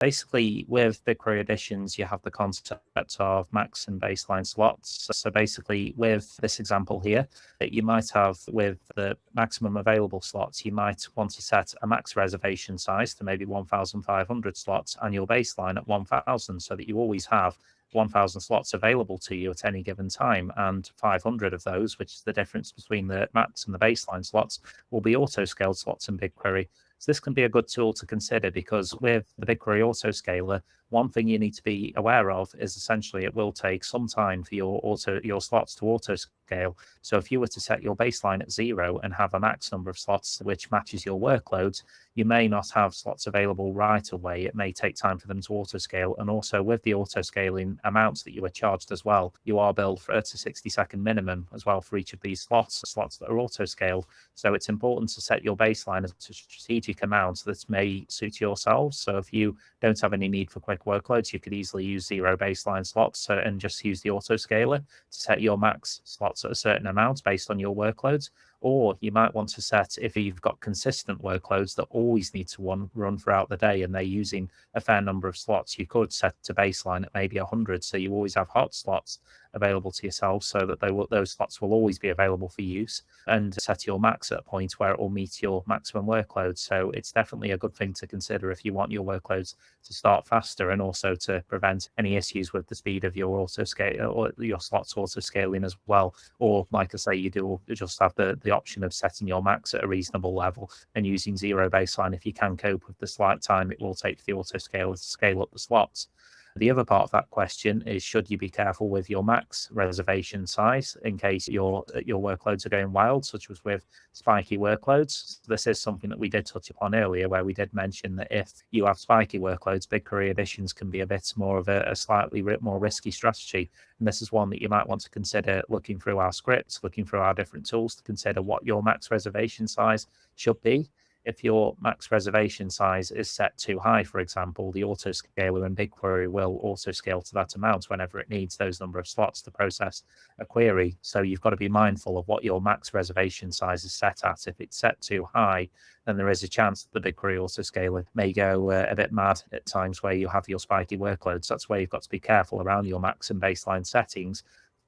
Basically, with BigQuery Editions, you have the concept of max and baseline slots. So basically, with this example here, you might have with the maximum available slots, you might want to set a max reservation size to maybe 1,500 slots and your baseline at 1,000 so that you always have 1,000 slots available to you at any given time, and 500 of those, which is the difference between the max and the baseline slots, will be auto-scaled slots in BigQuery. So this can be a good tool to consider because with the BigQuery autoscaler, one thing you need to be aware of is essentially it will take some time for your slots to autoscale. So if you were to set your baseline at 0 and have a max number of slots which matches your workloads, you may not have slots available right away. It may take time for them to autoscale. And also with the autoscaling amounts that you are charged as well, you are billed for a 60-second minimum as well for each of these slots that are autoscaled. So it's important to set your baseline as a strategic amount that may suit yourselves. So if you don't have any need for quick workloads, you could easily use 0 baseline slots and just use the autoscaler to set your max slots at a certain amount based on your workloads. Or you might want to set, if you've got consistent workloads that always need to run throughout the day and they're using a fair number of slots, you could set to baseline at maybe 100. So you always have hot slots available to yourself so that those slots will always be available for use, and set your max at a point where it will meet your maximum workload. So it's definitely a good thing to consider if you want your workloads to start faster and also to prevent any issues with the speed of your autoscale or your slots autoscaling as well. Or like I say, you do just have the option of setting your max at a reasonable level and using 0 baseline if you can cope with the slight time it will take for the autoscaler to scale up the slots. The other part of that question is, should you be careful with your max reservation size in case your workloads are going wild, such as with spiky workloads? This is something that we did touch upon earlier, where we did mention that if you have spiky workloads, BigQuery Editions can be a bit more of a slightly more risky strategy. And this is one that you might want to consider looking through our scripts, looking through our different tools to consider what your max reservation size should be. If your max reservation size is set too high, for example, the autoscaler in BigQuery will autoscale to that amount whenever it needs those number of slots to process a query. So you've got to be mindful of what your max reservation size is set at. If it's set too high, then there is a chance that the BigQuery autoscaler may go a bit mad at times where you have your spiky workloads. That's where you've got to be careful around your max and baseline settings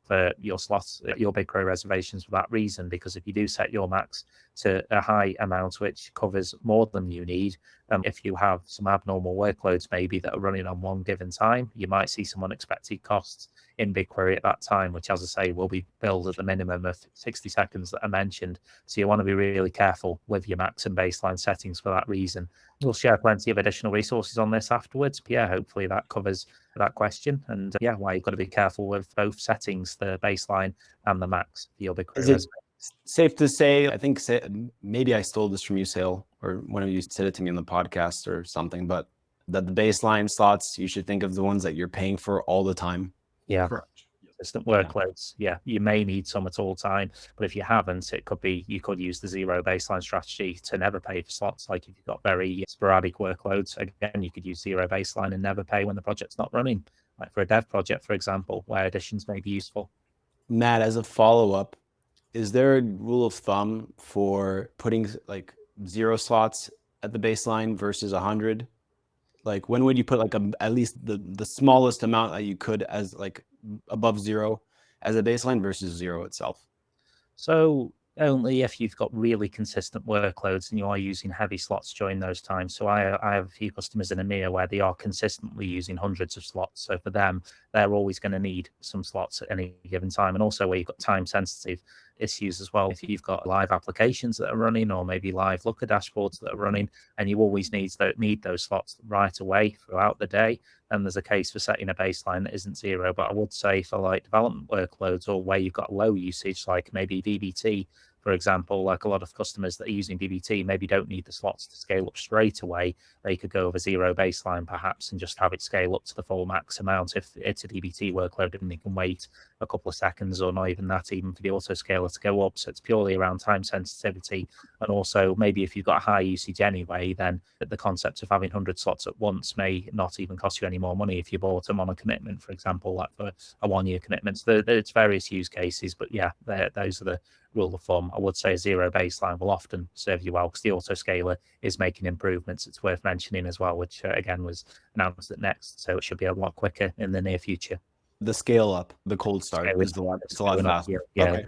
for your slots, your BigQuery reservations for that reason, because if you do set your max to a high amount, which covers more than you need, if you have some abnormal workloads maybe that are running on one given time, you might see some unexpected costs in BigQuery at that time, which, as I say, will be billed at the minimum of 60 seconds that I mentioned. So you want to be really careful with your max and baseline settings for that reason. We'll share plenty of additional resources on this afterwards. But yeah, hopefully that covers that question. And yeah, why you've got to be careful with both settings, the baseline and the max for your BigQuery. Is it safe to say, I think maybe I stole this from you, Sale, or one of you said it to me on the podcast or something, but that the baseline slots, you should think of the ones that you're paying for all the time. Yeah. Correct. Consistent workloads. Yeah, you may need some at all time, but if you haven't, it could be you could use the 0 baseline strategy to never pay for slots. Like if you've got very sporadic workloads, again, you could use 0 baseline and never pay when the project's not running. Like for a dev project, for example, where Editions may be useful. Matt, as a follow-up, is there a rule of thumb for putting like 0 slots at the baseline versus 100? Like when would you put like at least the smallest amount that you could as like above 0 as a baseline versus 0 itself? So only if you've got really consistent workloads and you are using heavy slots during those times. So I have a few customers in EMEA where they are consistently using hundreds of slots. So for them, they're always going to need some slots at any given time. And also where you've got time sensitive issues as well. If you've got live applications that are running or maybe live Looker dashboards that are running and you always need those slots right away throughout the day, then there's a case for setting a baseline that isn't 0. But I would say for like development workloads or where you've got low usage, like maybe DBT, for example, like a lot of customers that are using DBT maybe don't need the slots to scale up straight away. They could go over 0 baseline perhaps and just have it scale up to the full max amount if it's a DBT workload and they can wait a couple of seconds or not even that, even for the autoscaler to go up. So it's purely around time sensitivity. And also maybe if you've got high usage anyway, then the concept of having 100 slots at once may not even cost you any more money if you bought them on a commitment, for example, like for a 1-year commitment. So there's various use cases, but yeah, those are the rule of thumb, I would say 0 baseline will often serve you well, because the autoscaler is making improvements. It's worth mentioning as well, which again was announced at Next, so it should be a lot quicker in the near future. The scale up, the cold start Scale is a lot faster. Yeah. Okay.